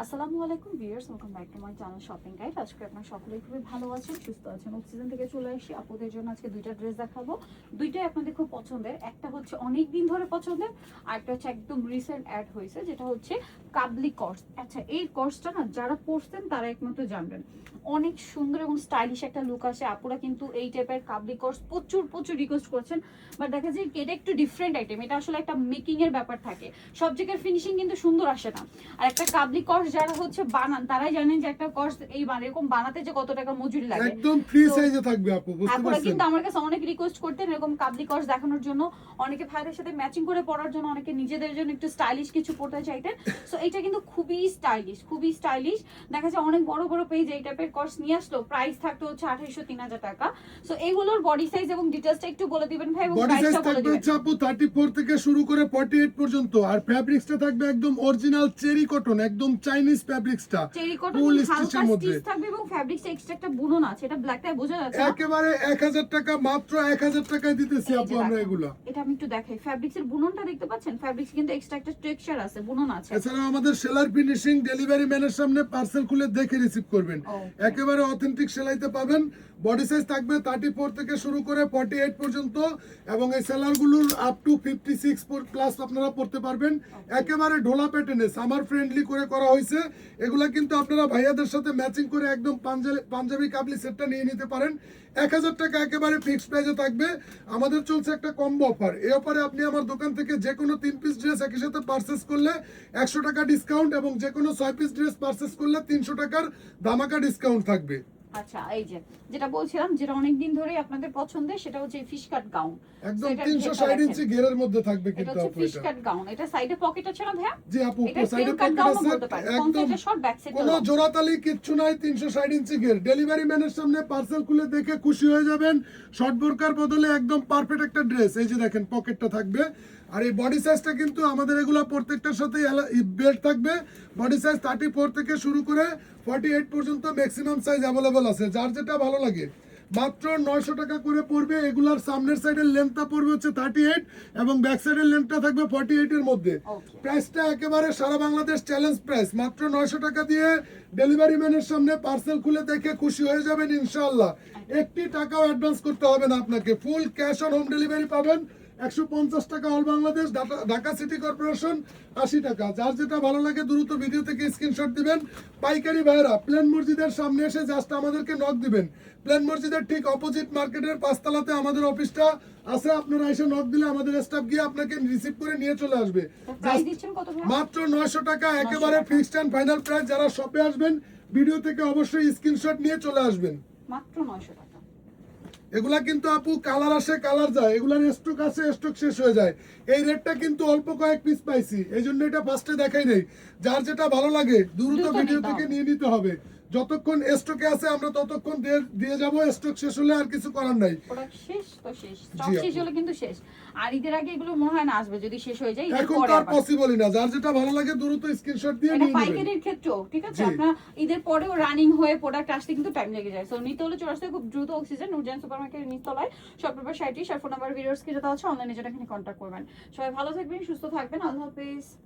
আসসালামু আলাইকুম viewers, welcome back to my channel shopping guide. আজকে আপনারা সকলেই খুবই ভালো আছেন, সুস্থ আছেন। অক্সিজেন থেকে চলে আসি আপুদের জন্য আজকে দুইটা ড্রেস দেখাবো। দুইটাই আপনাদের খুব পছন্দের। একটা হচ্ছে অনেক দিন ধরে পছন্দের, আর একটা হচ্ছে একদম রিসেন্ট অ্যাড হয়েছে, যেটা হচ্ছে কাবলি কর্স। আচ্ছা, এই কর্সটা না যারা পরছেন তারা একমাত্র জানবেন। অনেক সুন্দর এবং স্টাইলিশ একটা লুক আসে। আপুরা কিন্তু এই টাইপের কাবলি কর্স প্রচুর প্রচুর রিকোয়েস্ট করছেন, বাট দেখা যায় কি এটা একটু ডিফারেন্ট আইটেম। এটা আসলে একটা মেকিং এর ব্যাপার থাকে, সব জায়গায় ফিনিশিং কিন্তু সুন্দর আসে না। আর একটা কাবলি কর্স যারা হচ্ছে বানান তারাই জানেন যে একটা কর্স এই এরকম বানাতে যে কত টাকা মজুরি লাগে। একদম ফ্রি সাইজে থাকবে আপু, বুঝতে আপুরা পারছেন? কিন্তু আমার কাছে অনেক রিকোয়েস্ট করতেন এরকম কাবলি কর্স দেখানোর জন্য, অনেকে ভাইদের সাথে ম্যাচিং করে পরার জন্য, অনেকে নিজেদের জন্য একটু স্টাইলিশ কিছু পরতে চাইতেন। সো এটা কিন্তু খুবই স্টাইলিশ, খুবই স্টাইলিশ। দেখা যায় অনেক বড় বড় পেজ এই টাইপের কর্স নিয়ে আসলো, প্রাইস থাকতো হচ্ছে 2800-3000 টাকা। সো এইগুলোর বডি সাইজ এবং ডিটেইলসটা একটু বলে দিবেন ভাই, এবং বডি সাইজ প্রাইসটা বলে থাকবে দিবেন। হচ্ছে আপু 34 থেকে শুরু করে 48 পর্যন্ত, আর ফ্যাব্রিক্সটা থাকবে একদম অরিজিনাল চেরি কটন, একদম চাইনিজ ফ্যাব্রিক্সটা, চেরি কটন ফুল হালকা স্টিচের মধ্যে। স্টিচ থাকবে এবং ফ্যাব্রিক্সটা এক্সট্রা একটা বুনন আছে, এটা ব্ল্যাকটাই বোঝা যাচ্ছে না। একেবারে 1000 টাকা, মাত্র 1000 টাকায় দিতেছি এই আপু যে আমরা দেখেন, এগুলো। এটা আমি একটু দেখাই, ফ্যাব্রিক্সের বুননটা দেখতে পাচ্ছেন, ফ্যাব্রিক্স কিন্তু এক্সট্রা একটা টেক্সচার আছে, বুনন আছে। এছাড়া আমাদের সেলার ফিনিশিং, ডেলিভারি ম্যানের সামনে পার্সেল খুলে দেখে রিসিভ করবেন, Okay. একেবারে অথেন্টিক সেলাইতে পাবেন। বডি সাইজ থাকবে 34 থেকে শুরু করে 48 পর্যন্ত, এবং এই সেলারগুলোর আপ টু 56 প্লাস আপনারা পড়তে পারবেন। একেবারে ঢোলা প্যাটার্নে সামার ফ্রেন্ডলি করে করা হয়েছে। এগুলা কিন্তু আপনারা ভাইয়াদের সাথে ম্যাচিং করে একদম পাঞ্জাবি কাবলি সেটটা নিয়ে নিতে পারেন। 1000 টাকা একেবারে ফিক্সড প্রাইসে থাকবে। আমাদের চলছে একটা কম্বো অফার। এই অফারে আপনি আমার দোকান থেকে যে কোনো 3 পিস ড্রেস একই সাথে পারচেস করলে 100 টাকা ডিসকাউন্ট, এবং যে কোনো 6 পিস ড্রেস পারচেস করলে 300 টাকার ধামাকা ডিসকাউন্ট থাকবে। আচ্ছা, এই যে যেটা বলছিলাম, যেটা অনেকদিন ধরেই আপনাদের পছন্দের, সেটা হচ্ছে ফিশ কাট গাউন। একদম 360 ইঞ্চি ঘেরের মধ্যে থাকবে এটা কিন্তু হচ্ছে আপু ফিশ এটা। কাট গাউন, এটা সাইডে পকেট আছে না ভাইয়া? জি আপু, এটা সাইডে কাট পকেট গাউন আছে, বলতে পারেন, ফ্রন্ট একদম সাইডে শর্ট, ব্যাক সাইডে কোনো লং। জোড়াতালি কিচ্ছু নাই। 360 ইঞ্চি ঘের, ডেলিভারি ম্যানের সামনে পার্সেল খুলে দেখে খুশি হয়ে যাবেন। শর্ট বোরকার বদলে একদম পারফেক্ট একটা ড্রেস। এই যে দেখেন পকেটটা থাকবে, আর এই বডি সাইজটা কিন্তু আমাদের এগুলা প্রত্যেকটার সাথে বেল্ট থাকবে। বডি সাইজ 34 থেকে শুরু করে 48 পর্যন্ত ম্যাক্সিমাম সাইজ অ্যাভেলেবল আছে, যার যেটা ভালো লাগে। মাত্র 900 টাকা করে পড়বে। এগুলার সামনের সাইডের লেন্থটা পড়বে হচ্ছে 38, এবং ব্যাক সাইডের লেন্থটা থাকবে 48 এর মধ্যে। Okay. প্রাইসটা একেবারে সারা বাংলাদেশ চ্যালেঞ্জ প্রাইস, মাত্র 900 টাকা দিয়ে ডেলিভারি ম্যানের সামনে পার্সেল খুলে দেখে খুশি হয়ে যাবেন ইনশাআল্লাহ। একটি টাকাও অ্যাডভান্স করতে হবে না আপনাকে, full cash on home delivery পাবেন। 150 টাকা all Bangladesh, Dhaka city corporation 80 টাকা। যার যেটা ভালো লাগে দ্রুত ভিডিও থেকে স্ক্রিনশট দিবেন। পাইকারি ভাইরা প্লেন মসজিদের সামনে এসে জাস্ট আমাদেরকে নক দিবেন। প্লেন মসজিদের ঠিক অপোজিট মার্কেটের 5 তলাতে আমাদের অফিসটা আছে। আপনারা এসে নক দিলে আমাদের স্টাফ গিয়ে আপনাকে রিসিভ করে নিয়ে চলে আসবে। প্রাইস দিচ্ছেন কত ভাইয়া? মাত্র 900 টাকা, একেবারে ফিক্সড এন্ড ফাইনাল প্রাইস। যারা শপে আসবেন ভিডিও থেকে অবশ্যই স্ক্রিনশট নিয়ে চলে আসবেন। মাত্র 900 টাকা। এগুলা কিন্তু আপু কালার আসে কালার যায়, এগুলার স্টক আছে স্টক শেষ হয়ে যায়। এই রেটটা কিন্তু অল্প কয়েক পিস পাইছি, এই জন্য এটা ফার্স্টে দেখাই নেই। যার যেটা ভালো লাগে দ্রুত ভিডিও থেকে নিয়ে নিতে হবে। যতক্ষণ স্টকে আছে আমরা ততক্ষণ দিয়ে যাব, স্টক শেষ হলে আর কিছু করার নাই। প্রোডাক্ট শেষ তো শেষ, জি স্টক আপু। শেষ হলে কিন্তু শেষ। আর ঈদের আগে এগুলো মনে হয় না আসবে, যদি শেষ হয়ে যায় ঈদের এখন পরে তো আর আবার। পসিবলই না। যার যেটা ভালো লাগে দ্রুত স্ক্রিনশট দিয়ে এটা নিয়ে নেবেন। পাইকারির ক্ষেত্রেও ঠিক আছে, জি। আপনার ঈদের পরেও রানিং হয়ে প্রোডাক্ট আসতে কিন্তু টাইম লেগে যায়। সো নিতে হলে চলে আসতে খুব দ্রুত অক্সিজেন নুরজান সুপারমার্কেটের নিচতলায়, শপ নম্বর 60, আর ফোন নাম্বার ভিডিওস কি যেটা আছে অনলাইনে যেটা এখানে কন্ট্যাক্ট করবেন। সবাই ভালো থাকবেন, সুস্থ থাকবেন, আল্লাহ হাফেজ।